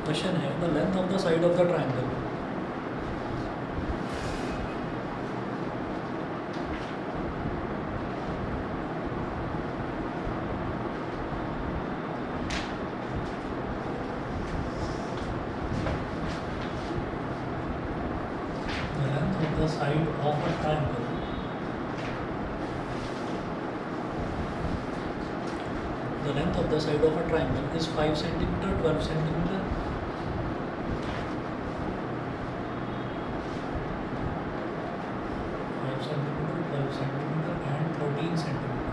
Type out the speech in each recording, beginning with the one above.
Question है the length of the side of the triangle. The length of the side of a triangle the length of the side of a triangle is 5 centimeter, 12 centimeter, 5 centimeter, 12 centimeter and 13 centimeter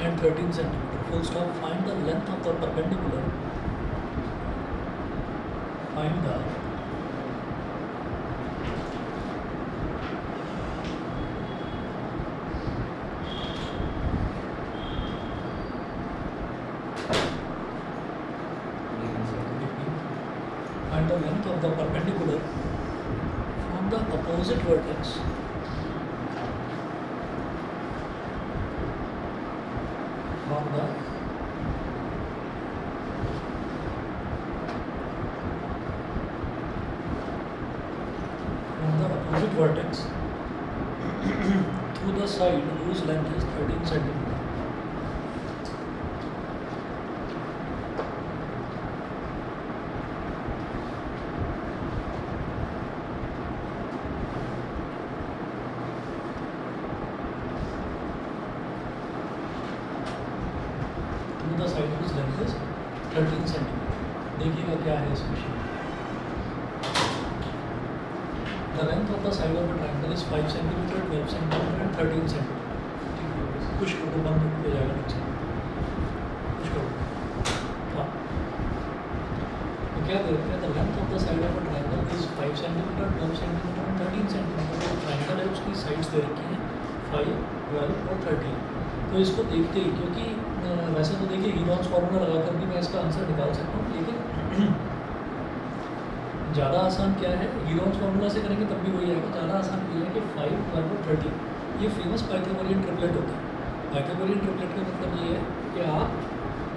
and 13 centimeter. Full stop. Find the length of the perpendicular. Find the find the length of the perpendicular from the opposite vertex from the opposite vertex to the side whose length is 13 centimeter. To the side whose length is 13 centimeter. देखिएगा क्या है इस question में. The length of the side of a triangle is 5 centimeter, 12 centimeter and 13 centimeter. Push करो, बंद हो जाएगा नीचे. पुश करो. हाँ. तो क्या दे रखा है? The length of the side of a triangle is 5 centimeter, 12 centimeter and 13 centimeter. तो ट्राइंगल है, उसकी साइड्स दे रखी हैं 5, 12 और 13. तो इसको देखते ही, क्योंकि वैसे तो देखिए हीरोन्स फार्मूला लगा कर भी मैं इसका आंसर निकाल सकता हूँ, लेकिन ज़्यादा आसान क्या है, हीरोन्स फार्मूला से करेंगे तब भी वही आएगा. ज़्यादा आसान ये है कि 5, 12 और 13 ये फेमस पाइथागोरियन ट्रिपलेट होता है. पाइथागोरियन ट्रिपलेट का मतलब ये है कि आप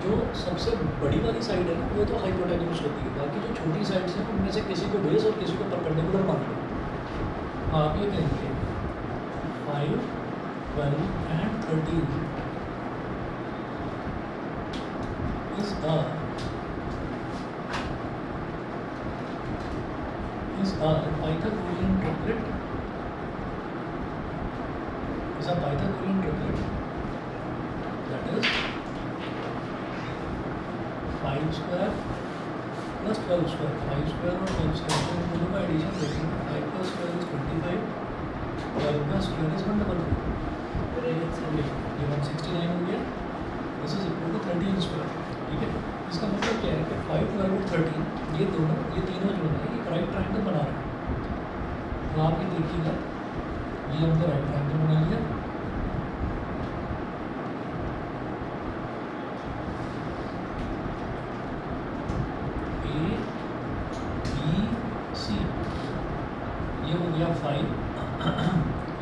जो सबसे बड़ी वाली साइड है ना वो तो हाइपोटेन्यूज होती है, बाकी जो छोटी साइड्स हैं उनमें से किसी को बेस और किसी को परपेंडिकुलर मान लो. आप ये कहेंगे 5, 12 and 13 is a Pythagorean triplet. Is a Pythagorean triplet that is 5 square plus 12 square. 5 square और 12 square तो दोनों का एडिशन देखेंगे. 5 का square is 25, 12 का square is 100. ये 169 हो गया. This is equal to 13 square. ठीक है. इसका मतलब क्या है कि 5, 12 और 13 ये तीनों जो है एक राइट ट्राइंगल बना रहे हैं. तो आप ये देखिएगा, ये हमने राइट ट्राइंगल बना लिया. ए बी सी ये हो गया 5,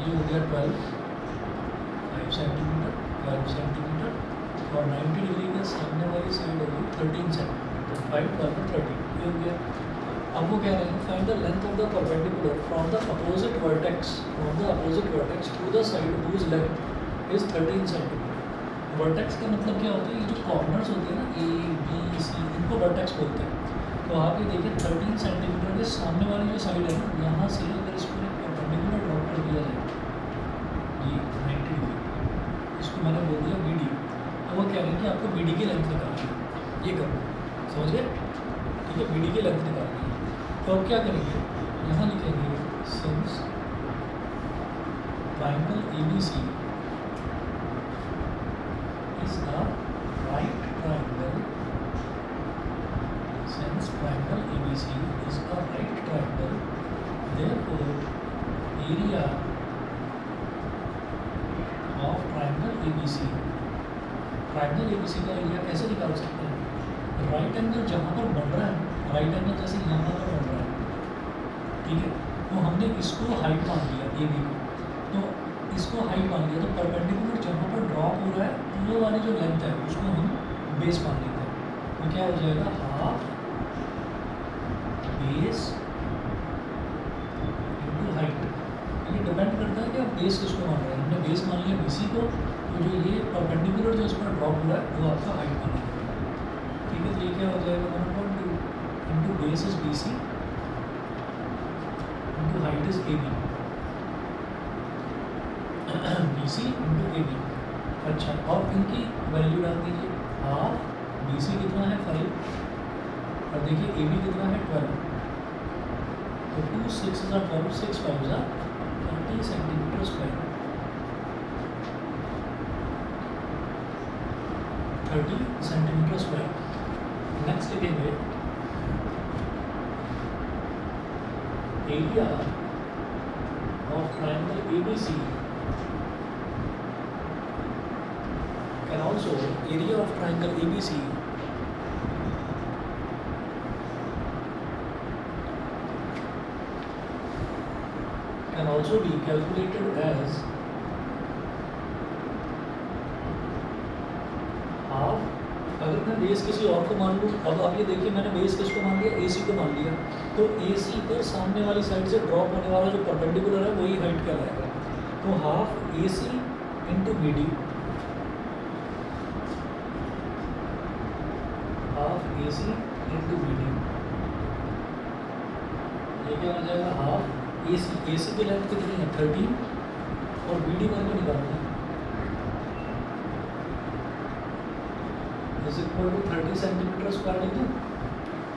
ये हो गया 12, 5 सेंटीमीटर, 12 सेंटीमीटर और 90 डिग्री के सामने वाली साइड होगी 13 सेंटीमीटर. 5, 12 और 13 ये हो गया. अब वो कह रहे हैं find the length of the perpendicular from the opposite vertex to the side whose length is 13 centimetre. Vertex का मतलब क्या होता है? ये जो कॉर्नर्स होते हैं ना ए बी सी, इनको वर्टेक्स बोलते हैं. तो आप ये देखिए 13 सेंटीमीटर के सामने वाली जो साइड है ना, यहाँ से अगर इसको एक परपेंडिकुलर ड्रॉ कर दिया जाए ये 90 डिग्री, इसको मैंने बोल दिया बी डी. अब वो कह रहे हैं कि आपको बी डी की लेंथ निकालनी है. ये करो, समझ गए? ठीक है, बी डी की लेंथ निकालनी है. तो अब क्या करेंगे, यहाँ लिखेंगे since triangle ABC is a right triangle, since triangle ABC is a right triangle, therefore area of triangle ABC. Triangle ABC का एरिया कैसे निकाल सकते हैं? राइट एंगल जहाँ पर बन रहा है, राइट एंगल जैसे यहाँ पर बन रहा है, ठीक है, तो हमने इसको हाइट मान लिया ए बी को. तो इसको हाइट मान लिया, तो परपेंडिकुलर जहाँ पर ड्रॉप हो रहा है वो वाली जो लेंथ है उसको हम बेस मान लेते हैं, तो क्या हो जाएगा हाफ बेस इंटू हाइट। ये डिपेंड करता है कि आप बेस किसको मान रहे हैं। हमने बेस मान लिया BC को, तो जो ये परपेंडिकुलर जो इस पर ड्रॉप हुआ है वो आपका हाइट बनेगा। ठीक है, तो ये क्या हो जाएगा 1/2 into base is BC into height is AB। BC into AB। अच्छा, और इनकी वैल्यू डाल दीजिए। हाफ BC कितना है 5, और देखिए AB कितना है 12, तो 2 6 12, 6 5 30 centimetre square, 30 centimetre square. Next लिखेंगे area of triangle ABC and also area of triangle ABC can also be calculated as half। अगर मैं बेस किसी और को मान लूँ, अब आप ये देखिए मैंने बेस किसको मान लिया, AC को मान लिया, तो AC को सामने वाली साइड से ड्रॉप होने वाला जो परपेंडिकुलर है वही हाइट कहलाएगा। तो half AC into BD, half AC into BD, ये क्या हो जाएगा हाफ AC की लेंथ कितनी है 13, और BD मान को निकालना है is equal to 30 centimetre square लिख दूँ,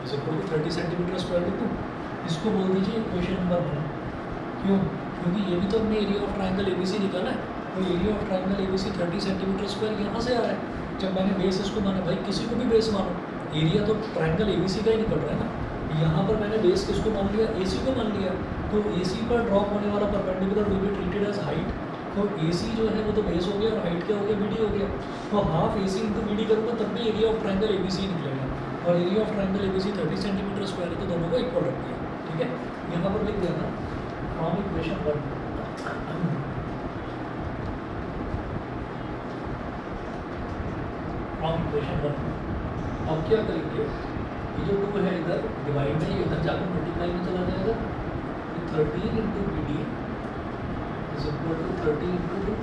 is equal to 30 centimetre square लिख दूँ। इसको बोल दीजिए इक्वेशन नंबर 1। क्यों? क्योंकि ये भी तो हमने एरिया ऑफ ट्रायंगल ABC निकाला है, तो area of triangle ABC 30 centimetre square यहाँ से आ रहा है। जब मैंने बेस इसको माना, भाई किसी को भी बेस मानो, एरिया तो ट्रायंगल ABC का ही निकल रहा है ना। यहाँ पर मैंने बेस किसको मान लिया, AC को मान लिया, तो AC पर ड्रॉप होने वाला perpendicular will be treated as height. तो AC जो है वो तो बेस हो गया, और हाइट क्या हो गया, BD हो गया। तो हाफ AC इंटू BD करूँगा तब भी एरिया ऑफ ट्रायंगल ABC निकलेगा, और area of triangle ABC 30 centimetre square है, तो दोनों को इक्वल रख दिया। ठीक है, यहाँ पर लिख देना फ्रॉम इक्वेशन 1। फ्रॉम इक्वेशन 1 अब क्या करेंगे, ये जो 2 है इधर डिवाइड में, ये इधर जाकर मल्टीप्लाई में चला जाएगा, तो 13 into BD is equal to 30 into 2,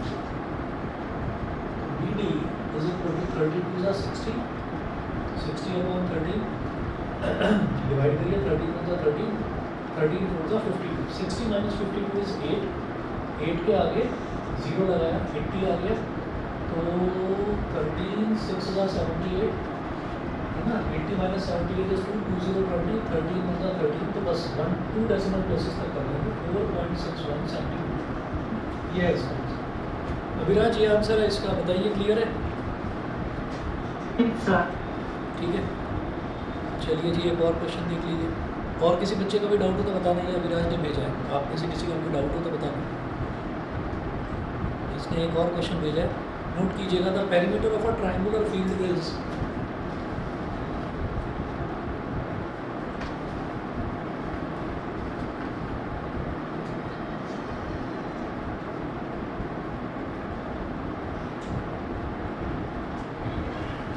BD is equal to 30 2 is 60, 60 upon 13 divide करिए, 13 1 is 13, 13 4 is 52, 60 minus 52 is 8, 8 के आगे 0 लगाया 80 आ गया, तो 13 6 is 78 है ना, 80 minus 78 is 2, 20 20, 13 1 is 13, तो बस 2 डेसिमल प्लेसेस तक कर लेंगे, 4.61 सेंटीमीटर। ये है इसका अभिराज, ये आंसर है इसका, बताइए क्लियर है? ठीक है, चलिए जी एक और क्वेश्चन देख लीजिए। और किसी बच्चे का भी डाउट हो तो बताना, ये अभिराज ने भेजा है, आप में से किसी का भी डाउट हो तो बताना। इसने एक और क्वेश्चन भेजा है, नोट कीजिएगा। The perimeter of a triangular field is,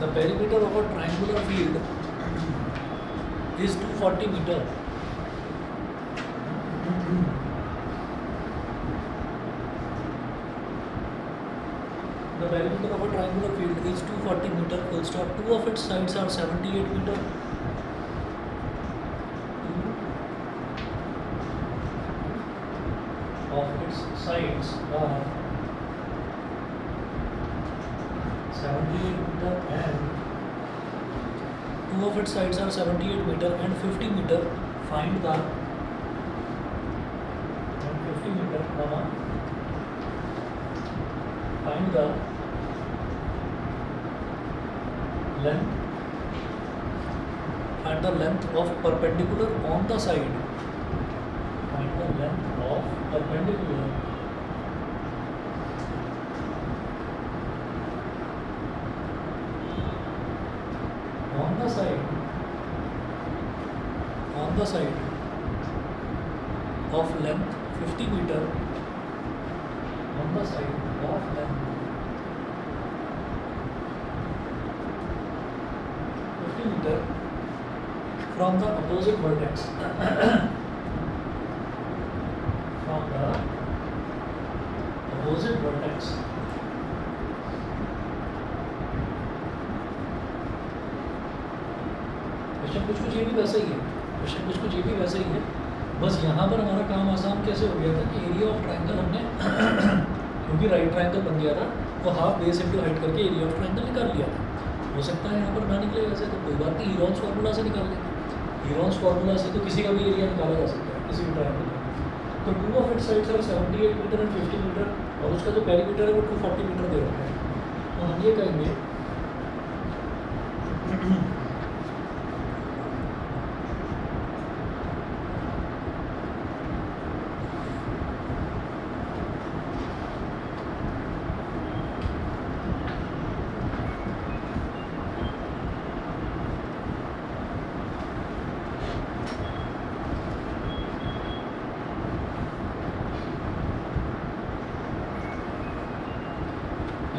the perimeter of a triangular field is 240 meter. The perimeter of a triangular field is 240 meter, full stop. Two of its sides are 78 meter. Two of its sides are 78 meter and two of its sides are 78 meter and 50 meter. Find the 50 meter, find the length, find the length of perpendicular on the side, find the length of perpendicular on the side of length 50 meter, on the side of length 50 meter from the opposite vertex from the opposite vertex question कुछ ये भी वैसा ही है, question कुछ ये भी वैसा ही है, बस यहाँ पर हमारा काम आसान कैसे हो गया था कि एरिया ऑफ ट्रायंगल हमने क्योंकि राइट ट्रायंगल बन गया था तो हाफ बेस इंटू हाइट करके एरिया ऑफ ट्रायंगल निकाल लिया था। हो सकता है यहाँ पर ना निकले वैसे तो कोई बात नहीं, हीरोन्स फार्मूला से निकाल लेंगे। हीरोन्स फार्मूला से तो किसी का भी एरिया निकाला जा सकता है किसी भी ट्रायंगल का। तो two of its sides are 78 metre and 50 metre और उसका जो पेरीमीटर है वो 240 मीटर दे रखा है। तो हम ये कहेंगे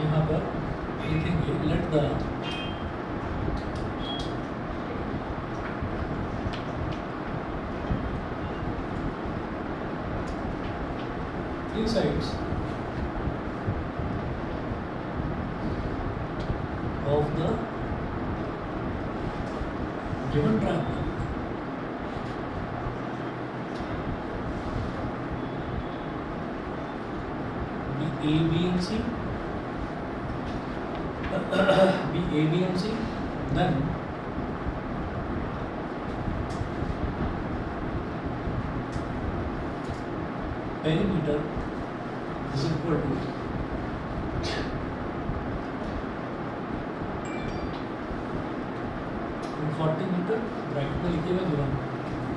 यहाँ पर लिखेंगे let the three sides of the given triangle be A, B and C be A, B and C, then perimeter is equal to 240 metre, bracket में लिखिएगा गिवन।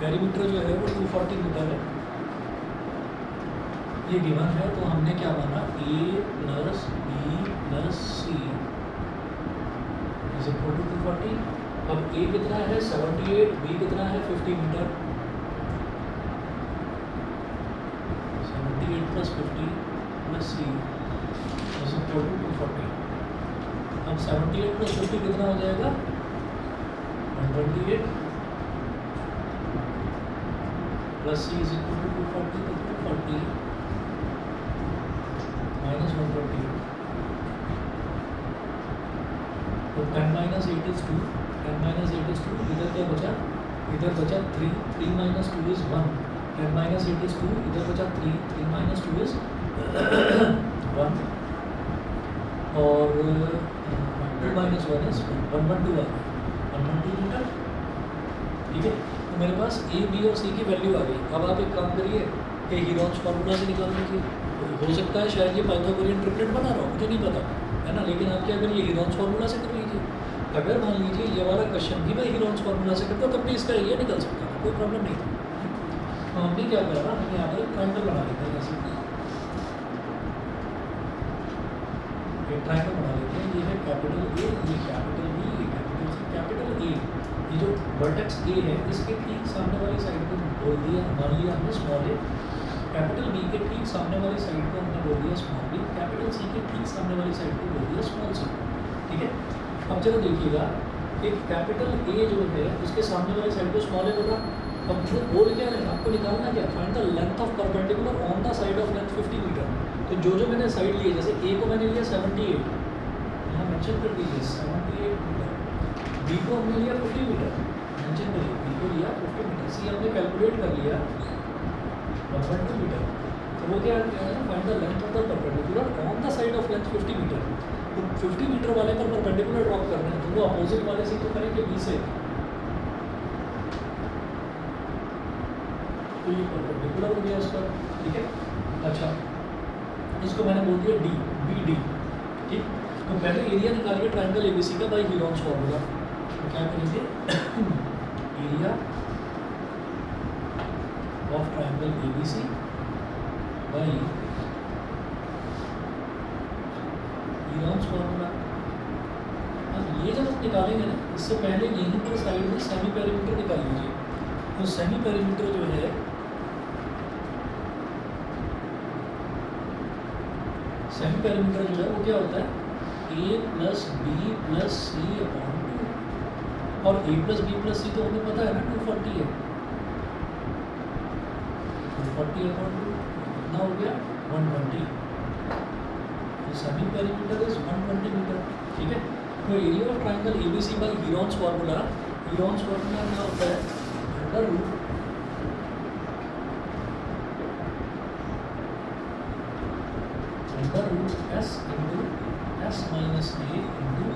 पेरीमीटर जो है वो 240 मीटर है, ये गिवन है। तो हमने क्या माना A plus B plus C is equal to 240। अब A कितना है 78, B कितना है 50 metre, 78 plus 50 plus C is equal to 240। अब 78 प्लस 50 कितना हो जाएगा 128 plus C is equal to 240, तो 240 माइनस 128, तो 10 माइनस 8 इज 2, 10 माइनस 8 इज 2, इधर क्या बचा 3, 3 माइनस 2 इज 1, 10 माइनस 8 इज 2, इधर बचा 3, 3 माइनस 2 इज 1 और 2 माइनस 1 इज 112 आ गया, 112 मीटर। ठीक है, तो मेरे पास A, B और C की वैल्यू आ गई। अब आप एक काम करिए कि हीरोन्स फार्मूला से निकाल लीजिए। हो सकता है शायद ये पाइथागोरियन ट्रिपलेट बना रहा हो, मुझे नहीं पता है ना, लेकिन आप क्या करिए हीरोन्स फार्मूला से कर लीजिए। अगर मान लीजिए ये वाला क्वेश्चन भी मैं हीरोन्स फार्मूला से करता तब भी इसका एरिया निकल सकता था, कोई प्रॉब्लम नहीं था। तो हम भी क्या कर रहा हम यहाँ पर ट्रायंगल बना लेते हैं, जैसे एक ट्रायंगल बना लेते हैं। ये है कैपिटल A, ये कैपिटल B, ये कैपिटल C। कैपिटल A ये जो वर्टेक्स A है इसके ठीक सामने वाली साइड को बोल दिया, मान लिया हमने स्मॉल a। कैपिटल B के ठीक सामने वाली साइड को हमने बोल दिया स्मॉल b। कैपिटल C के ठीक सामने वाली साइड को बोल दिया स्मॉल c। ठीक है, अब चलो देखिएगा कि कैपिटल A जो है उसके सामने वाली साइड को स्मॉल a बोला। अब जो बोल क्या है आपको निकालना क्या, find the length of perpendicular on the side of length 50 metre. तो जो मैंने साइड लिए, जैसे A को मैंने लिया 78, यहाँ मेंशन कर दीजिए 78 मीटर, B को हमने लिया 50 मीटर, मेंशन करिए B को लिया 50 मीटर, C हमने कैलकुलेट कर लिया 112 मीटर। तो वो क्या है, find the length of the perpendicular on the side of length 50 metre. तो 50 मीटर वाले पर परपेंडिकुलर ड्रॉप करना है, तो वो अपोजिट वाले से तो करेंगे B से, तो ये परपेंडिकुलर हो गया इसका। ठीक है, अच्छा इसको मैंने बोल दिया D, BD। ठीक, तो पहले एरिया निकालिए ट्रायंगल ABC का बाय हीरोन्स फार्मूला। तो क्या करेंगे area of triangle ABC by Heron's formula. अब ये जब आप निकालेंगे ना, इससे पहले यहीं पर साइड में सेमी पेरीमीटर निकाल लीजिए। तो सेमी पेरीमीटर जो है सेमी पेरीमीटर जो है वो क्या होता है A plus B plus C upon 2। और a प्लस बी प्लस सी तो हमें पता है ना 240 है, 240 अपॉन 2 कितना हो गया 120। Semi perimeter is 120 metre. ठीक है, तो area of triangle ABC by Heron's formula क्या होता है under root s into s minus a into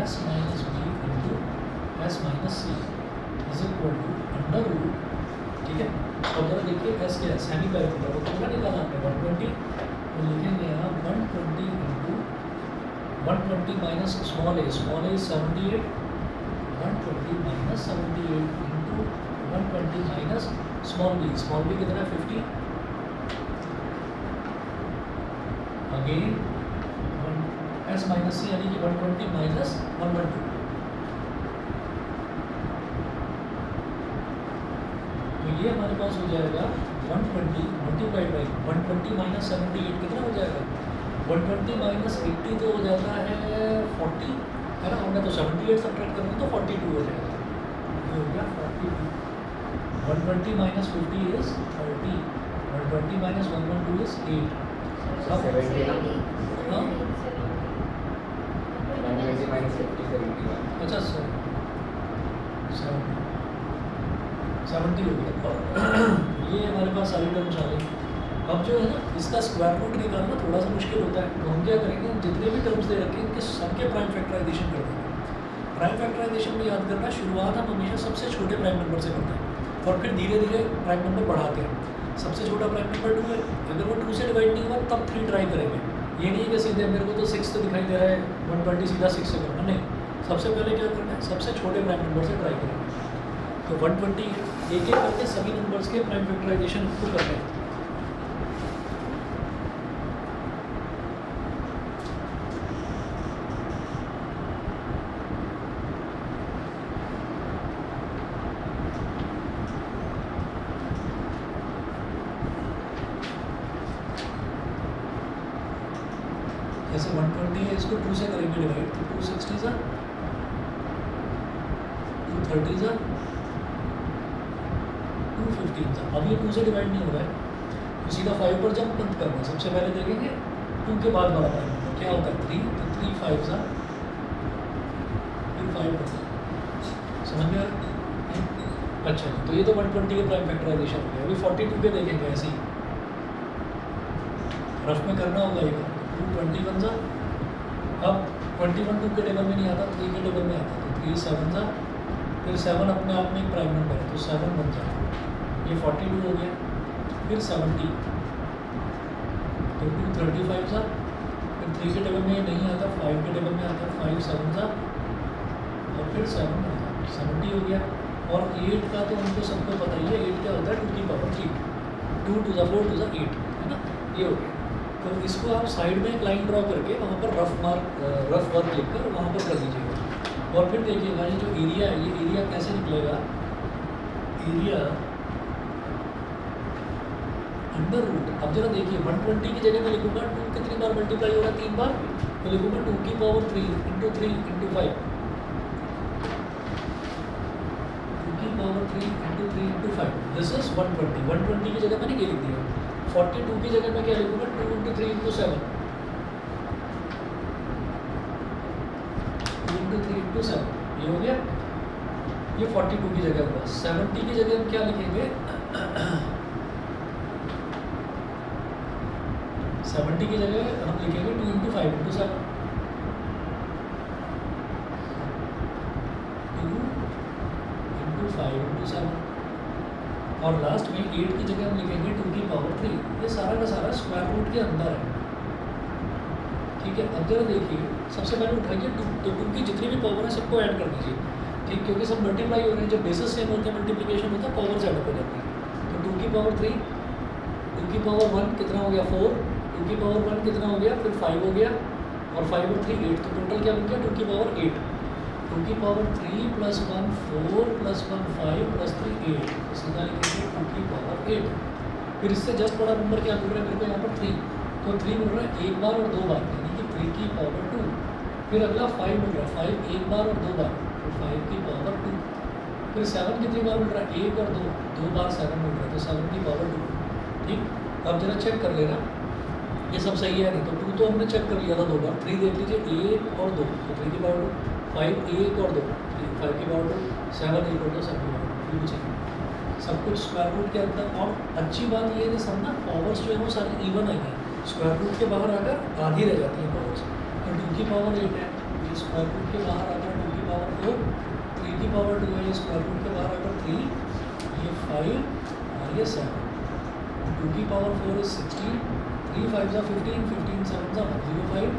s minus b into s minus c is equal to under root. ठीक है, और जरा देखिए एस क्या है सेमी पेरीमीटर, वो पूरा निकाला आपने 120, तो लिखेंगे यहाँ 120 into 120 minus small a 78, 120 minus 78 into 120 minus small b कितना है 50, अगेन एस माइनस सी यानी कि 120 माइनस 112, तो ये हमारे पास हो जाएगा 120 मल्टीप्लाइड बाई 120 माइनस 78 कितना हो जाएगा 120 माइनस 80 तो हो जाता है 40 है ना, हमने तो 78 सब्ट्रैक्ट करना तो 42 हो जाएगा, ये हो गया 42। 120 माइनस 50 इज 30, 120 माइनस 112 इज 8। हाँ 70 हाँ minus 50 71। अच्छा सर 70 हो गया। ये हमारे पास सारी टर्म्स आ गई। अब जो है ना इसका स्क्वायर रूट निकालना थोड़ा सा मुश्किल होता है, तो हम क्या करेंगे, हम जितने भी टर्म्स दे रखे हैं इनके सबके प्राइम फैक्टराइजेशन कर देंगे। प्राइम फैक्टराइजेशन में याद करना शुरुआत हम हमेशा सबसे छोटे प्राइम नंबर से करते हैं और फिर धीरे धीरे प्राइम नंबर बढ़ाते हैं। सबसे छोटा प्राइम नंबर 2 है, अगर वो 2 से डिवाइड नहीं हुआ तब 3 ट्राई करेंगे। ये नहीं है कि सीधे मेरे को तो 6 तो दिखाई दे रहा है 120 सीधा 6 से करना, नहीं, सबसे पहले क्या करना है सबसे छोटे प्राइम नंबर से ट्राई करेंगे। तो 120 एक एक करके सभी नंबर्स के प्राइम फैक्टराइजेशन को करते हैं। जैसे 120 है इसको 2 से करेंगे डिवाइड, तो 260 सा 230 सा 215 सा। अब ये 2 से डिवाइड नहीं हो रहा है तो सीधा 5 पर जंप बंद करना है। सबसे पहले देखेंगे 2 के बाद वाला प्राइम नंबर क्या होता है 3, तो 3 5 सा फिर 5 बचा, समझ में आ रहा? अच्छा तो ये तो 120 के प्राइम फैक्टराइजेशन हो गया। अभी 42 पे देखेंगे ऐसे ही रफ में करना होगा ये 221 सा, अब 21 2 के टेबल में नहीं आता 3 के टेबल में आता, तो 3 7 सा, फिर 7 अपने आप में एक प्राइम नंबर है तो 7 बन जाएगा, ये 42 हो गया। फिर 70 तो 235 सा, फिर 3 के टेबल में ये नहीं आता 5 के टेबल में आता 5 7 सा, और फिर 7 बन जाता 70 हो गया। और 8 का तो हमको सबको पता ही है 8 क्या होता है 2 की power 3, 2 to the 4 to the 8 है ना, ये हो गया। तो इसको आप साइड में एक लाइन ड्रॉ करके वहाँ पर रफ वर्क लिखकर वहाँ पर कर दीजिएगा। और फिर देखिएगा ये जो एरिया है ये एरिया कैसे निकलेगा, एरिया अंडर रूट। अब जरा देखिए 120 की जगह में लिखूंगा 2 कितनी बार मल्टीप्लाई हो रहा है 3 बार, तो लिखूंगा 2 की पावर 3 इंटू 3 इंटू 5, 2 की power 3 into 3 into 5, this is 120। 120 की जगह मैंने ये लिख दिया। 42 की जगह में क्या लिखूंगा 2 इंटू 3 इंटू 7, 2 इंटू 3 इंटू 7, ये हो गया। ये 42 की जगह हुआ। 70 की जगह हम क्या लिखेंगे 70 की जगह हम लिखेंगे 2 इंटू 5 इंटू 7, 2 इंटू 5 इंटू 7, और लास्ट में 8 की जगह हम लिखेंगे 2 की पावर 3। ये सारा का सारा स्क्वायर रूट के अंदर है। ठीक है, अब जरा देखिए सबसे पहले उठाइए 2, तो 2 की जितनी भी पावर है सबको ऐड कर दीजिए। ठीक, क्योंकि सब मल्टीप्लाई हो रहे हैं, जब बेसिस सेम होते हैं मल्टीप्लिकेशन होता है पावर ऐड हो जाती है। तो 2 की पावर 3, 2 की पावर 1 कितना हो गया 4, 2 की पावर 1 कितना हो गया फिर 5 हो गया, और 5 और 3 8, तो टोटल क्या बन गया 2 की पावर 8, 2 की पावर 3 प्लस 1 4 प्लस 1 5 प्लस 3 8, तो सीधा लिखेंगे 2 की पावर 8। फिर इससे जस्ट बड़ा नंबर क्या मिल रहा है मेरे को यहाँ पर 3, तो 3 मिल रहा है एक बार और 2 बार, यानी कि 3 की पावर 2। फिर अगला 5 मिल रहा है 5 एक बार और 2 बार, तो 5 की पावर 2। फिर 7 कितनी बार मिल रहा है? 1 और 2, 2 बार 7 मिल रहा है, तो 7 की पावर 2। ठीक, अब जरा चेक कर लेना ये सब सही है नहीं। तो 2 तो हमने चेक कर लिया था 2 बार। 3 देख लीजिए, 1 और 2, तो 3 की पावर 2। 5 1 और 2, 5 की पावर 2। 7 1 और 2, 7 की पावर 2। ठीक है, सब कुछ स्क्वायर रूट के अंदर। और अच्छी बात ये है कि सब ना पावर्स जो है वो सारी इवन आई हैं। स्क्वायर रूट के बाहर आकर आधी रह जाती हैं पावर्स। तो 2 की पावर 8 है, ये स्क्वायर रूट के बाहर आकर 2 की पावर 4, 3 की पावर 2 है, ये स्क्वायर रूट के बाहर आकर 3, ये 5 और ये 7। 2 की power 4 is 16, 3 5 are 15, 15 7 are 105,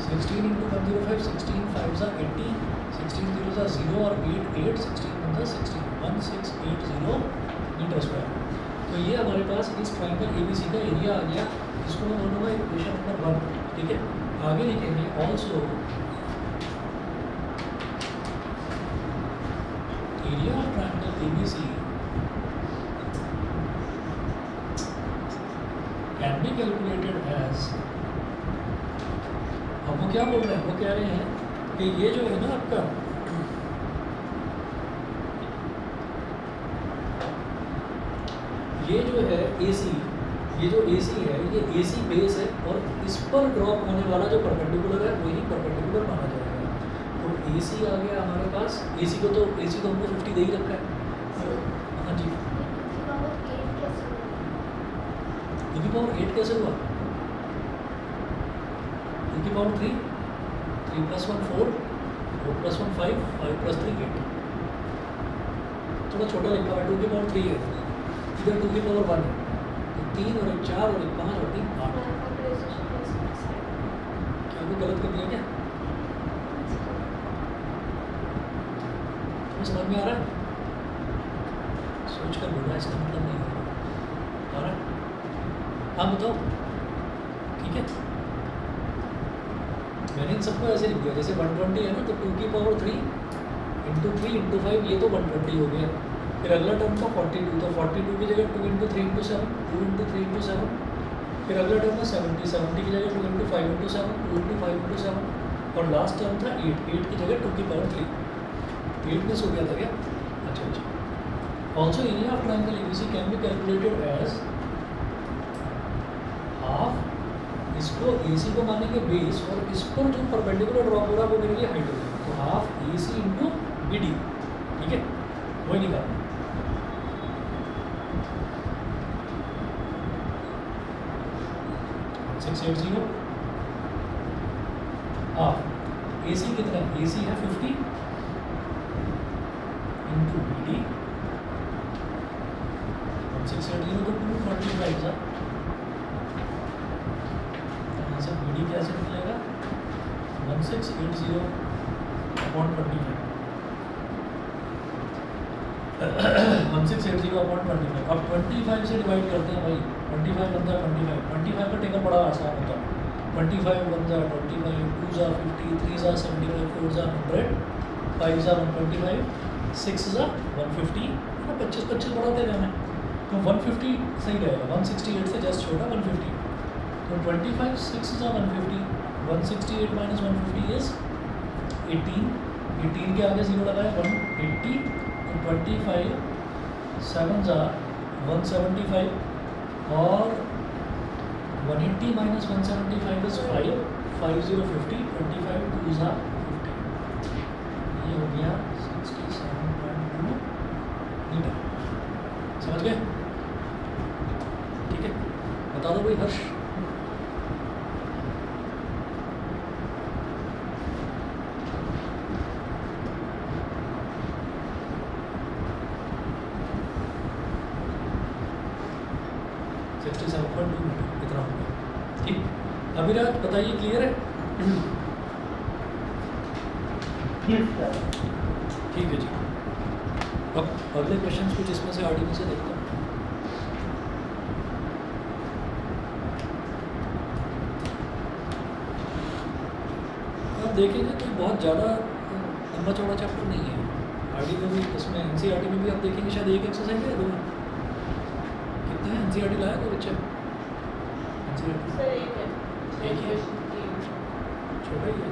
16 into 105, 16 5 are 80, 16 zeros are 0 और 8 8, 16 1 16, 1680 मीटर स्क्वायर। तो ये हमारे पास इस ट्राइंगल ABC का एरिया आ गया। इसको मैं बोलूँगा इक्वेशन नंबर 1। ठीक है, आगे लिखेंगे also area of triangle ABC can be calculated as. अब वो क्या बोल रहे हैं? वो कह रहे हैं कि ये जो है ना आपका ये जो है AC, ये जो AC है ये AC बेस है और इस पर ड्रॉप होने वाला जो परपेंडिकुलर है वही परपेंडिकुलर माना जाएगा। तो AC आ गया हमारे पास। AC को तो हमको 50 दे ही रखा है। तो हाँ जी, e की पावर 8 कैसे हुआ? e की पावर 3, 3 + 1 4, 4 + 1 5, 5 + 3 8। थोड़ा छोटा लिखा है, 2 की पावर 3 है, इधर 2 की पावर 1 है, तो 3 और 1 4 और 1 5 और 3 8। क्या कोई गलत कर दिया क्या? तुम्हें समझ में आ रहा है? सोच कर बोला, इसका मतलब नहीं है। आ रहा है? हाँ बताओ। ठीक है, मैंने इन सबको ऐसे लिख दिया जैसे 120 है ना, तो 2 की पावर 3 × 3 × 5, ये तो 120 हो गया। फिर अगला टर्म था 42, तो 42 की जगह 2 × 3 × 7, 2 × 3 × 7। फिर अगला टर्म था 70, 70 की जगह 2 × 5 × 7, 2 × 5 × 7। और लास्ट टर्म था 8, 8 की जगह 2 की पावर 3। 8 मिस हो गया था क्या? अच्छा। Also area of triangle ABC can be calculated as half. इसको AC को मानेंगे बेस और इस पर जो परपेंडिकुलर ड्रॉप हो रहा है वो मेरे लिए हाइट होगी, तो हाफ AC × BD। ठीक है, वही निकालना। हाफ AC कितना है? AC है 50 × BD 1680, तो 245 है। यहाँ से BD कैसे निकलेगा? 1680/25। 1680/25। अब 25 से डिवाइड करते हैं भाई। 25 × 25, 25 का टेबल बड़ा आसान होता है। 25 × 25, 2 × 50, 3 × 75, 4 × 100, 5 × 125, 6 × 150। 25 बढ़ाते जाना है, तो 150 सही रहेगा। 168 से जस्ट छोटा 150। तो 25 6 × 150, 168 - 150 इज 18। 18 के आगे 0 लगाए 180। तो 25 7 × 175 और 180 - 175 इज 5, 5050। 25 2 × 50, ये हो गया 67.2 मीटर। समझ गए? ठीक है, बता दो भाई हर्ष। इतना हो गया। ठीक, अभिराज बताइए, क्लियर है? ठीक है जी। अब अगले क्वेश्चन कुछ इसमें से आर्टिकल से देखते हैं। आप देखेंगे तो बहुत ज़्यादा लंबा चौड़ा चैप्टर नहीं है। आर्टिकल भी इसमें NCERT में भी आप देखेंगे शायद एक एक्सरसाइज है, 2 कितना है? NCERT लाया कोई बच्चा? NCERT सर एक है, एक ही है, छोटा ही है।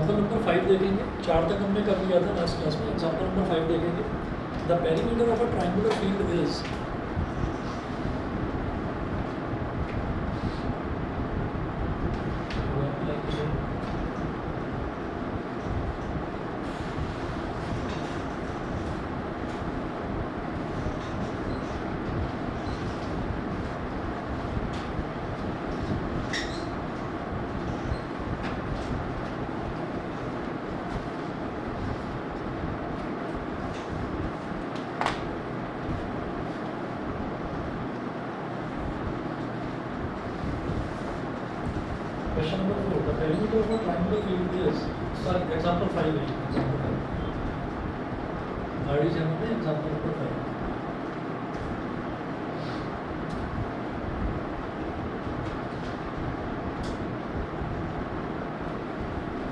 एग्जाम्पल नंबर 5 देखेंगे, 4 तक हमने कर लिया था लास्ट क्लास में। एग्जाम्पल नंबर 5 देखेंगे। The perimeter of a triangular field is Question number 4. The perimeter of a triangular field is, sorry, example 5 है, example 5. RD channel में example number 5.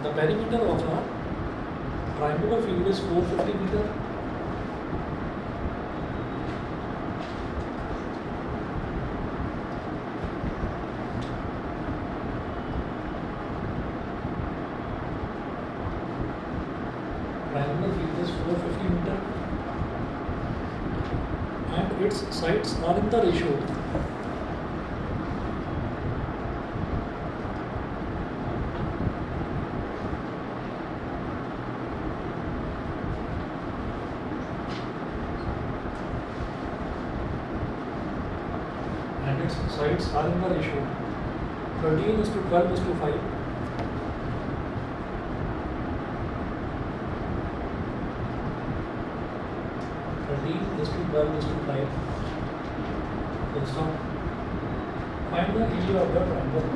The perimeter of a triangular field is 450 meter. Triangular field is 450 meter, and its sides are in the ratio and its sides are in the ratio 13:12:5. 13:12:5. Full stop. Find the area of the triangle.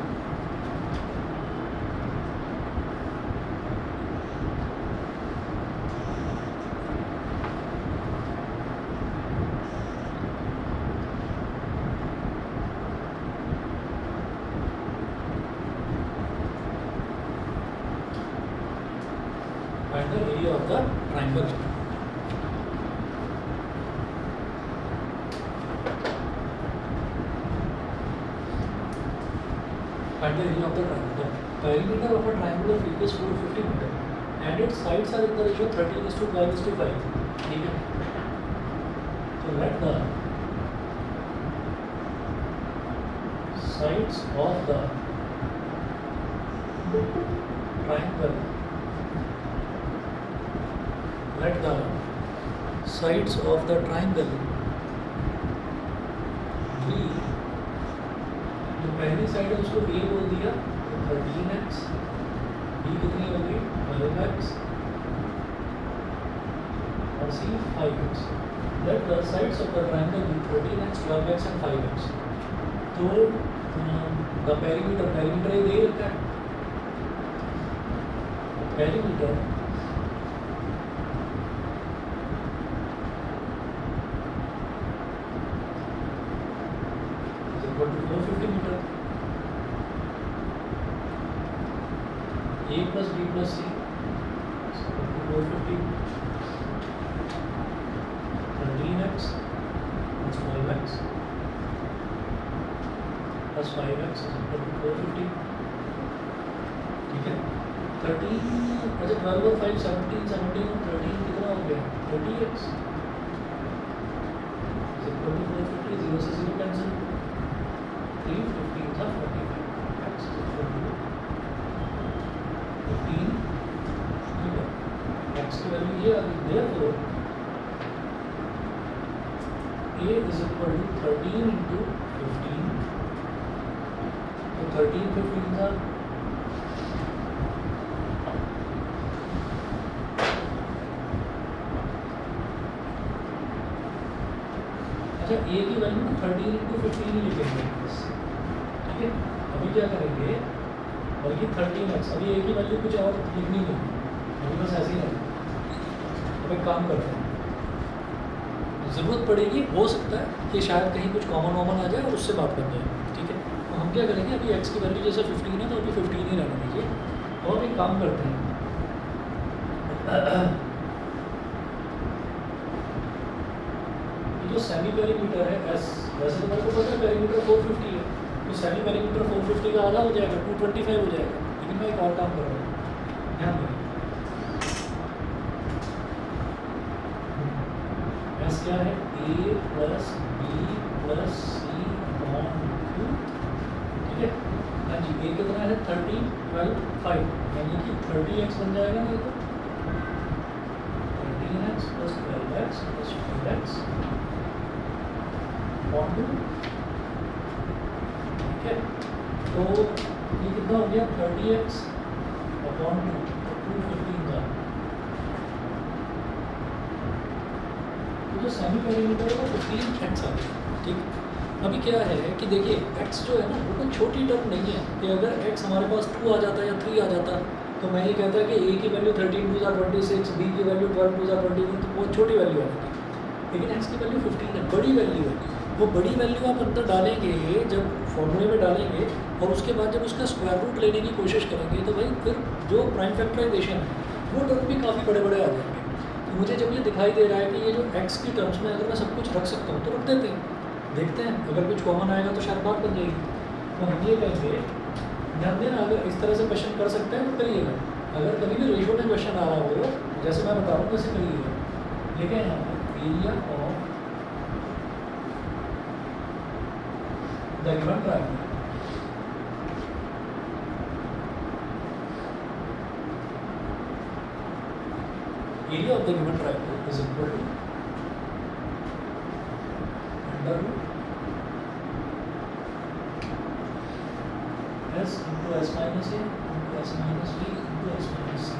Find the area of the triangle. Find the area of the triangle. The perimeter of a triangular field is 450 meter, and its sides are in the ratio 13:12:5. ठीक है. So let the sides of the triangle. Let the sides of the triangle be, जो पहली side है उसको ए बोल दिया, तो 13x, B कितनी होगी 12x और सी 5x. Let the sides of the triangle be 13x, 12x and 5x. तो the perimeter ये दे रखा है. Perimeter equal to 450 meter. A plus B plus C is equal to 450. 13x plus 12x plus 5x is equal to 450. ठीक है. 13 अच्छा 12 और 5 17 17 और 13 कितना हो गया 30x is equal to 450. 0 से 0 कैंसिल. 315 था 45. X is equal to 15 meter. X की वैल्यू ये आ गई. Therefore A is equal to 13 into 15. तो 13 15 था. अच्छा A की वैल्यू 13 into 15 ही लिखेंगे. ठीक है. अभी क्या करेंगे, और ये 13x, अभी A की वैल्यू कुछ और लिखनी नहीं, अभी बस ऐसे ही रहेगा. अब एक काम करते हैं, ज़रूरत पड़ेगी, हो सकता है कि शायद कहीं कुछ कॉमन आ जाए और उससे बात करते हैं. ठीक है. तो हम क्या करेंगे, अभी x की वैल्यू जैसे 15 है तो अभी 15 ही रहने दीजिए. और एक काम करते हैं, जो सेमी पेरीमीटर है S, वैसे तो मेरे को पता है पेरीमीटर 450 है, तो सेमी पेरीमीटर 450 का आधा हो जाएगा 225 हो जाएगा. लेकिन मैं एक और काम कर रहा हूँ, ध्यान दें एस क्या है ए प्लस बी प्लस सी अपॉन 2, ठीक है। हाँ जी, ए कितना है 30 12 5, यानी कि 30x बन जाएगा ना, ये तो 13x plus 12x plus 12x upon 2, ठीक है। तो ये कितना हो गया 30x अपॉन 2, 215 का। तो जो सेमी पेरीमीटर है वो 15x आ गया, ठीक। अभी क्या है कि देखिए x जो है ना वो कोई छोटी टर्म नहीं है कि अगर x हमारे पास 2 आ जाता या 3 आ जाता तो मैं ये कहता कि a की वैल्यू 13 2 26, b की वैल्यू 12 2 21, तो बहुत छोटी वैल्यू आ जाती। लेकिन x की वैल्यू 15 है, बड़ी वैल्यू है। वो बड़ी वैल्यू आप अंदर डालेंगे, जब फॉर्मूले में डालेंगे और उसके बाद जब उसका स्क्वायर रूट लेने की कोशिश करेंगे तो भाई फिर जो प्राइम फैक्टराइजेशन है वो टर्म भी काफ़ी बड़े बड़े आ जाएंगे। तो मुझे जब ये दिखाई दे रहा है कि ये जो x की टर्म्स में अगर मैं सब कुछ रख सकता हूँ तो रख देते हैं, देखते हैं अगर कुछ कॉमन आएगा तो शायद बात बन जाएगी। तो हम ये कहेंगे, ध्यान देना, अगर इस तरह से क्वेश्चन कर सकते हैं तो करिएगा। अगर कभी भी रेशियो में क्वेश्चन आ रहा हो जैसे मैं बता रहा हूँ वैसे करिएगा। लिखें यहाँ पर area of the given triangle, area of the given triangle is equal to under root s into s minus a into s minus b into s minus c।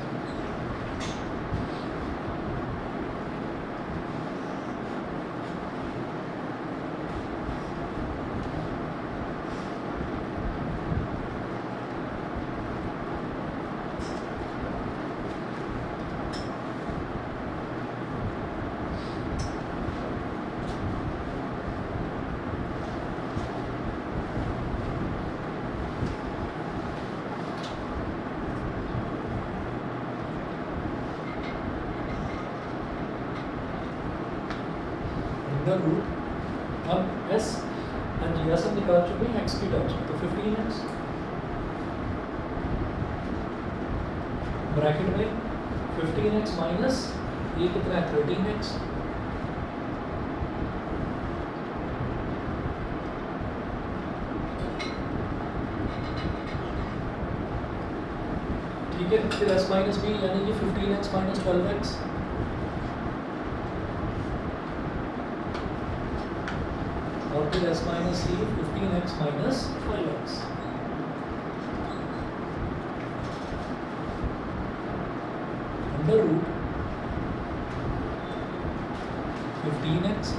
Root अब s जी एस हम निकाल चुके हैं x की terms में, तो 15x bracket में 15x माइनस ये कितना है 13x, ठीक है। फिर s माइनस बी यानी कि 15x माइनस 12x, और फिर s minus c 15x minus 5x। Under root 15x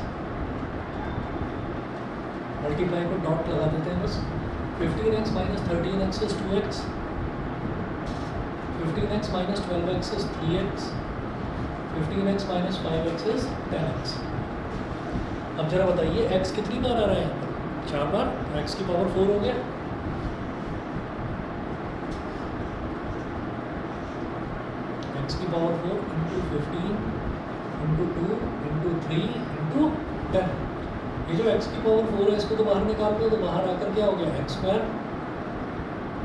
multiply को डॉट लगा देते हैं बस, 15x minus 13x is 2x, 15x minus 12x is 3x, 15x minus 5x is 10x। अब जरा बताइए x कितनी बार आ रहा है यहाँ पर? 4 बार, x की पावर 4 हो गया। x की power 4 into 15 into 2 into 3 into 10। ये जो x की पावर 4 है इसको तो बाहर निकाल दो, तो बाहर आकर क्या हो गया x स्क्वायर,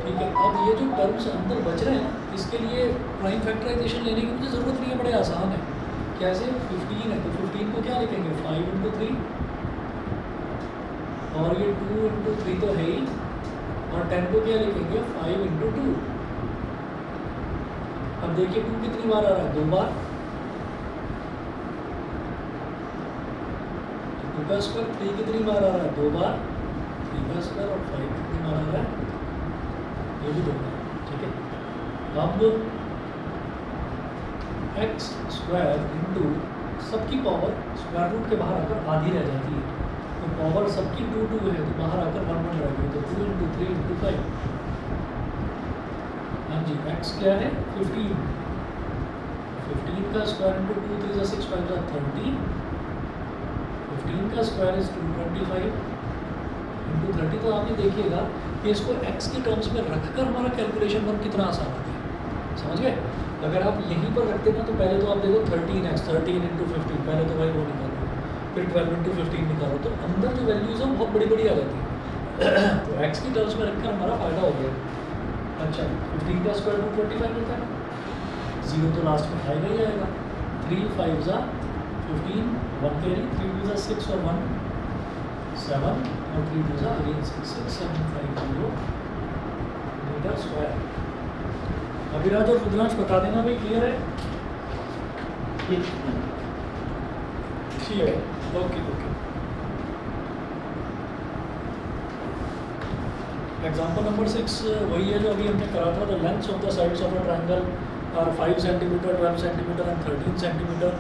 ठीक है। अब ये जो टर्म्स अंदर बच रहे हैं इसके लिए प्राइम फैक्टराइजेशन लेने की मुझे ज़रूरत नहीं है, बड़े आसान है। कैसे? 15 है तो 15 को क्या लिखेंगे 5 इंटू 3, और ये 2 इंटू 3 तो है ही, और 10 को क्या लिखेंगे 5 इंटू 2। अब देखिए 2 कितनी बार आ रहा है, 2 बार, 2 का स्क्वायर। 3 कितनी बार आ रहा है, 2 बार, 3 का स्क्वायर, और 5 कितनी बार आ रहा है, ये भी 2 बार, ठीक है। अब एक्स स्क्वायर इंटू सबकी पावर स्क्वायर रूट के बाहर आकर आधी रह जाती है, तो पावर सबकी 2 2 है तो बाहर आकर 1 1 रह गई, तो 2 इंटू 3 इंटू 5। हाँ जी, एक्स क्या है 15, 15 का स्क्वायर इंटू 2 3 जा 6 5 जा 30, 15 का स्क्वायर इज 225 इंटू 30। तो आप ये देखिएगा कि इसको x की टर्म्स में रखकर हमारा कैलकुलेशन वर्क कितना आसान हो गया, समझ गए। अगर आप यहीं पर रखते ना तो पहले तो आप देखो 13x 13 इंटू 15, पहले तो भाई वो निकालो, फिर 12 इंटू 15 निकालो, तो अंदर जो वैल्यूज़ है बहुत बड़ी बड़ी आ जाती है। तो x की टर्म्स में रखकर हमारा फ़ायदा हो गया। अच्छा, 15 का स्क्वायर रूट 25 होता है, जीरो तो लास्ट में आएगा ही आएगा। 3 5 ज़ा 15, 1 कैरी, 3 2 ज़ा 6 और 1 7 और 3 2 ज़ा अगेन 6 6750 मीटर स्क्वायर। अभिराज और रुद्रांश बता देना भाई, क्लियर है? ठीक है, ओके ओके। एग्जाम्पल नंबर 6 वही है जो अभी हमने करा था। The lengths of the sides of a triangle are 5 centimetre, 12 centimetre and 13 centimetre.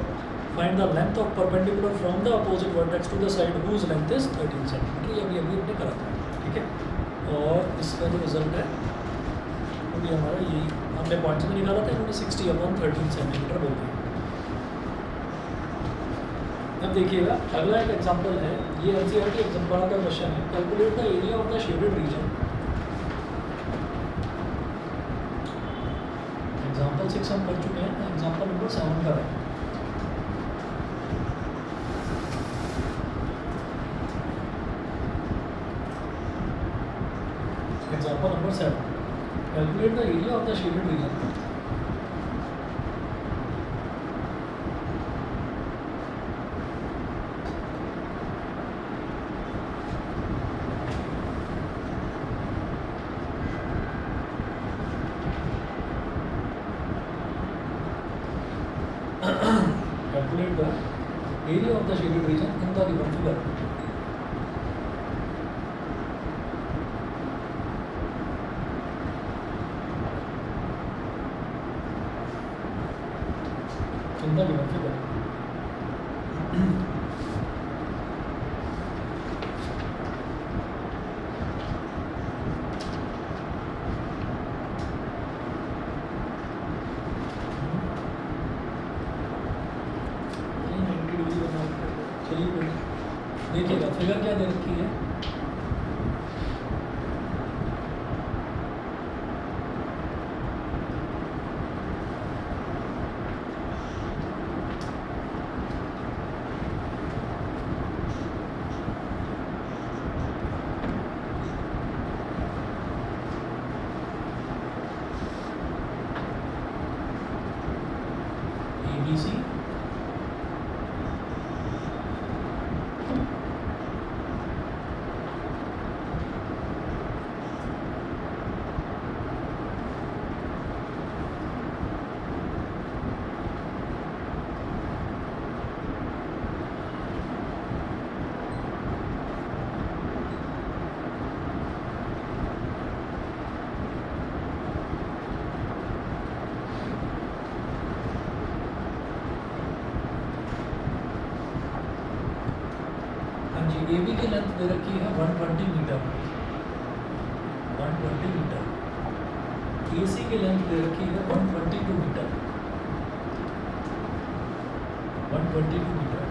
Find the length of perpendicular from the opposite vertex to the side whose length is 13 centimetre. ये अभी अभी हमने करा था, ठीक है। और इसका जो रिजल्ट है वो भी हमारा यही हमने पॉइंट्स में निकाला था, इन्होंने 60/13 सेंटीमीटर बोल दिया। अब देखिएगा अगला एक एग्जांपल है, ये एनसीईआरटी एग्जांपल का क्वेश्चन है। Calculate the area of the shaded region. Example 6 हम कर चुके हैं, एग्जांपल नंबर 7 का है। Example number 7, calculate the area of the shaded region. Calculate the area of the shaded region in the given figure. In the given figure. चलिए देखिएगा figure क्या दे रखी है। ABC ए बी की लेंथ दे रखी है 120 मीटर, 120 मीटर। ए सी की length दे रखी है 122 मीटर, 122 मीटर।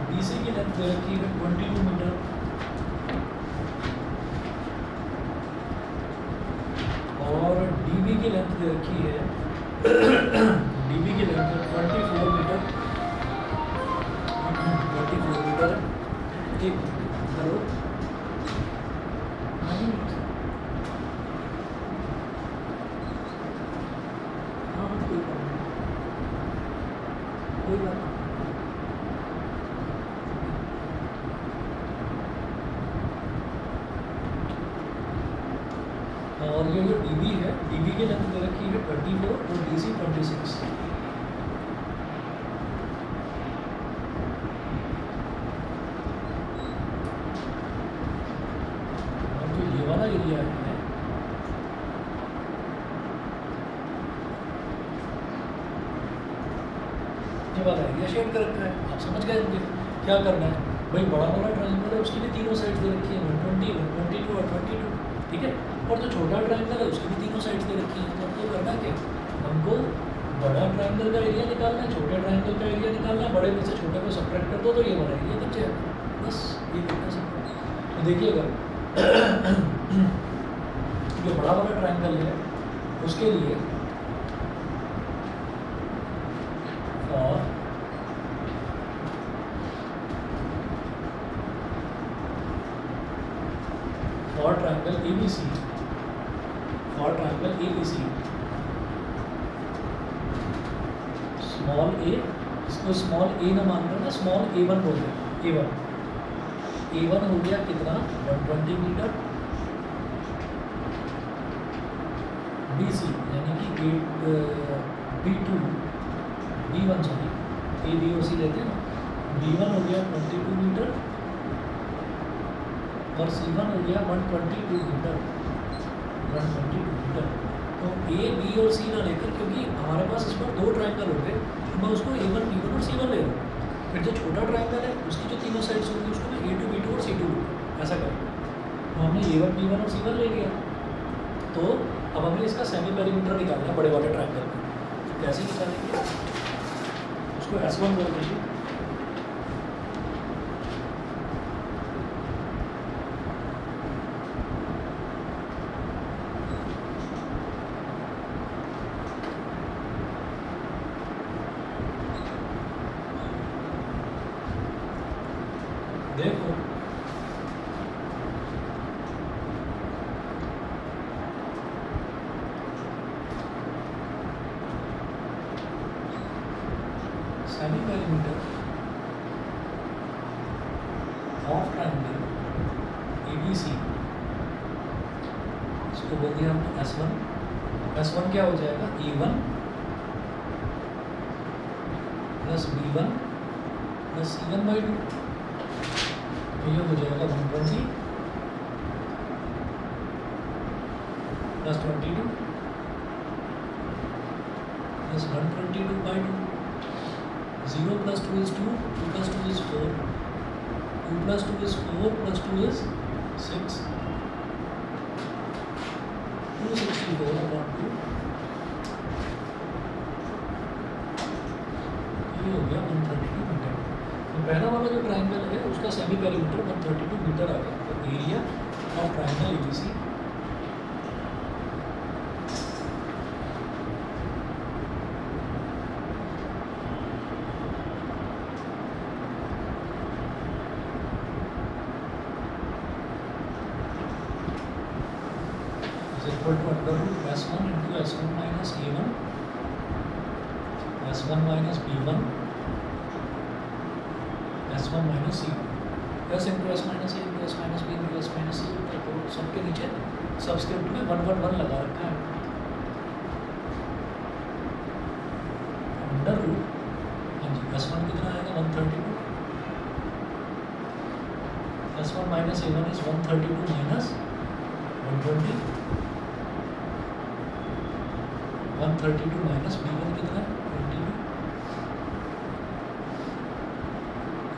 बी सी की लेंथ दे रखी है 22 मीटर और डी बी की लेंथ दे रखी है डी बी की लेंथ 24 मीटर, 24 मीटर। ठीक करो हाँ कोई बात नहीं। और ये जो डी बी है, डी बी की लेंथ दे रखी है 24 और डी सी 26। एरिया है ये वाला एरिया शेड कर रखा है। आप समझ गए क्या करना है भाई। बड़ा वाला ट्रायंगल है उसकी भी तीनों साइड्स दे रखी है 120, 122 और 22, ठीक है। और जो छोटा ट्रायंगल है उसकी भी तीनों साइड्स दे रखी है। तो हमको करना क्या, हमको बड़ा ट्रायंगल का एरिया निकालना है, छोटे ट्रायंगल का एरिया निकालना है। बड़े में से छोटे को सब्ट्रैक्ट कर दो तो ये बड़ा एरिया बच जाएगा। बस ये करना सब। तो देखिएगा जो बड़ा वाला ट्रायंगल है उसके लिए for triangle ABC, for triangle ABC small A, इसको स्मॉल ए ना मान कर ना स्मॉल A1 बोल रहे हैं। A1 हो गया कितना 120 मीटर। BC यानी कि B2 B1 sorry A B और C लेते हैं ना। B1 हो गया 22 मीटर और C1 हो गया 122 मीटर। 122 मीटर। तो A B और C ना लेकर, क्योंकि हमारे पास इस पर दो ट्रायंगल हो गए, तो मैं उसको A1 B1 और C1 ले रहा हूँ। फिर जो छोटा ट्रायंगल है उसकी जो तीनों साइड्स होंगी उसको मैं A2 B2 और C2 ऐसा करेंगे। तो हमने A1 B1 और C1 ले लिया। तो अब हमें इसका सेमी पेरीमीटर निकालना है बड़े वाले ट्रायंगल में। तो कैसे निकालेंगे, उसको S1 बोल दीजिए। देखो semi perimeter of triangle ABC, इसको बोल दिया हमने S1। S1 क्या हो जाएगा A1 plus B1 plus C1/2। तो ये हो जाएगा 120 plus 22 plus 122/2। 0 plus 2 is 2, 2 plus 2 is 4, 2 plus 2 is 4 plus 2 is 6, 264 upon 2। ये हो गया 132 मीटर। तो पहला वाला जो ट्रायंगल है उसका सेमी पेरीमीटर 132 मीटर आ गया। तो area of triangle ABC is equal to under root S1 into S1 minus A1, S1 minus B1, S1 minus C1। S into S minus A into S minus B into S minus C होता है। तो सबके नीचे subscript में 111 लगा रखा है। Under root, हाँ जी, S1 कितना आएगा 132, S1 minus A1 is 132 minus 120, 132 minus B1 कितना है 22,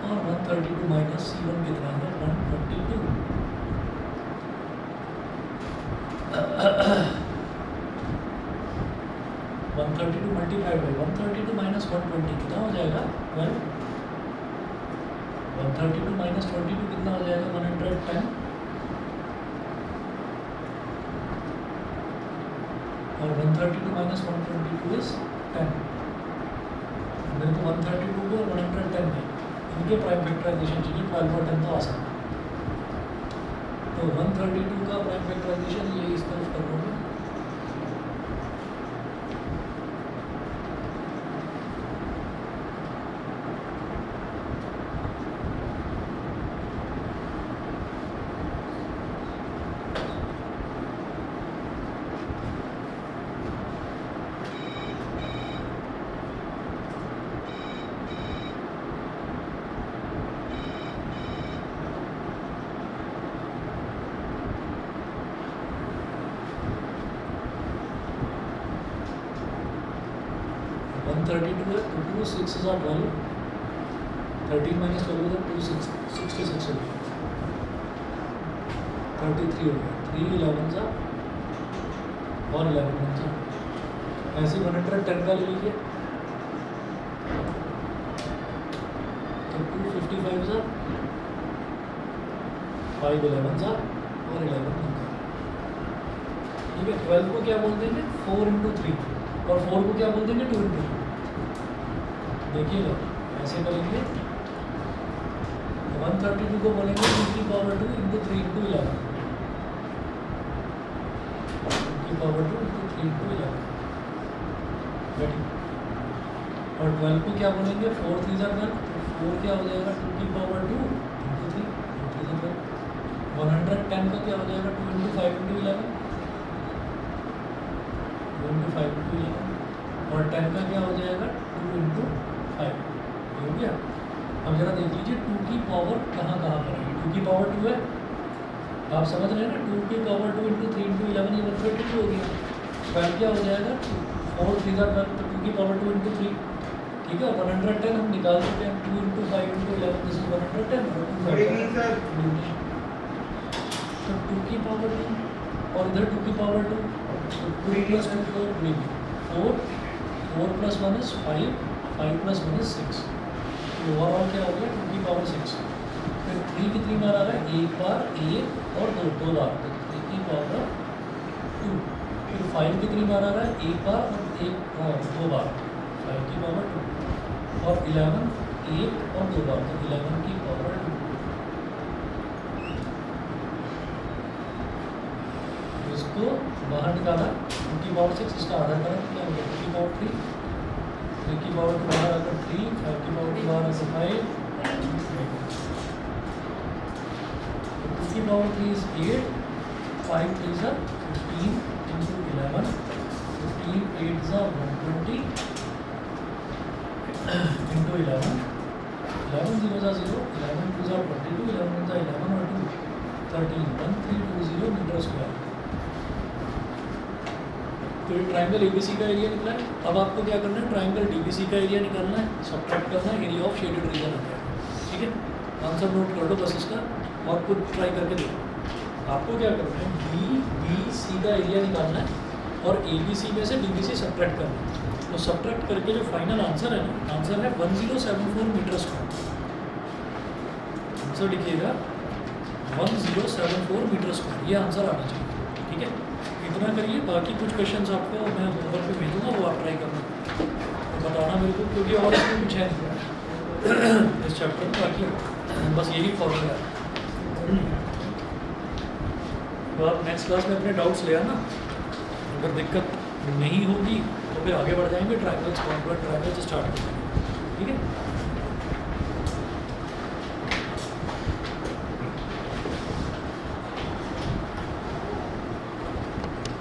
और 132 माइनस C1 कितना है 122। 132 मल्टीप्लाइड बाई 132 माइनस 120 कितना हो जाएगा 12। 132 माइनस 22 कितना हो जाएगा 110, और 132 माइनस 122 इज 10। मेरे को 132 को 110 में इनके प्राइम फैक्टराइजेशन चाहिए। 12 और 10 तो आसान है। तो 132 का प्राइम फैक्टराइजेशन ये इस तरफ कर लोगे। वन 32 है, 2 6 is 12, 13 minus 12 is 66 हो गया, 33 हो गया, 3 11 जा और 11 1 जा। ऐसे 110 का ले लीजिए तो 255 जा, 5 11 जा और 11 1 जा। ठीक है, 12 को क्या बोल देंगे 4 into 3 और 4 को क्या बोल देंगे 2 into 2। देखिएगा ऐसे करेंगे 132 को बोलेंगे 2 की पावर 2 इंटू 3 इंटू 11, 2 की पावर 2 इंटू 3 इंटू 11। रेडी। और 12 को क्या बोलेंगे 4 3 12, 4 क्या हो जाएगा 2 की पावर 2 इंटू 3 2 3 12। 110 का क्या हो जाएगा 2 इंटू 5 इंटू 11, 2 इंटू 5 इंटू 11। और 10 का क्या हो जाएगा 2 इंटू 5, ये हो गया। अब जरा देख लीजिए 2 की पावर कहाँ कहाँ पर है। 2 की पावर 2 है, आप समझ रहे हैं ना, 2 की पावर 2 इंटू 3 इंटू 11, ये 122 हो गया। 12 क्या हो जाएगा 4 3 12, तो 2 की पावर 2 इंटू 3, ठीक है। 110 हम निकाल सकते हैं, 2 into 5 into 11, this is 110। Good evening sir. तो 2 की पावर 2 और इधर 2 की पावर 2, तो 2 plus 2 4 4 4 plus 1 is 5, 5 plus 1 is 6, तो ओवरऑल क्या हो गया 2 की पावर 6। फिर 3 कितनी बार आ रहा है, एक बार, एक और दो बार, तो 3 की पावर 2। फिर 5 कितनी बार आ रहा है, एक बार और एक और दो बार, 5 की पावर 2। और 11 एक और दो बार, तो 11 की पावर 2। इसको बाहर निकाला 2 की पावर 6, इसका आधा करा तो क्या हो गया 2 की पावर 3, 3 की पावर 2 बाहर आकर 3, 5 की पावर 2 बाहर आकर 5, 2 की power 3 is 8, 5 3 is 15 into 11, 15 8 is 120 into 11, 11 0 is 0, 11 2 is 22, 11 1 is 11 और 2 13, 1320 मीटर स्क्वायर। तो ये ट्राइंगल एबीसी का एरिया निकला है। अब आपको क्या करना है, ट्राइंगल डीबीसी का एरिया निकालना है, सब्ट्रैक्ट करना है, एरिया ऑफ शेडेड रीजन आता है, ठीक है। आंसर नोट कर दो बस इसका और खुद ट्राई करके देखो। आपको क्या करना है, डी बी सी का एरिया निकालना है और ए बी सी में से डी बी सी सब्ट्रैक्ट करना है। तो सब्ट्रैक्ट करके जो फाइनल आंसर है ना, आंसर है 1074 मीटर स्क्वायर। आंसर लिखिएगा 1074 मीटर स्क्वायर, ये आंसर आना चाहिए, ठीक है। इतना करिए, बाकी कुछ क्वेश्चंस आपको मैं होमवर्क पे भेजूँगा, वो आप ट्राई करना, तो बताना मेरे को, क्योंकि और इसमें कुछ है नहीं इस चैप्टर में, बाकी बस यही फॉर्मूला है। तो आप नेक्स्ट क्लास में अपने डाउट्स ले आना, अगर दिक्कत नहीं होगी तो फिर आगे बढ़ जाएंगे, ट्रायंगल्स कॉन्वर्ट ट्रायंगल्स स्टार्ट करेंगे, ठीक है।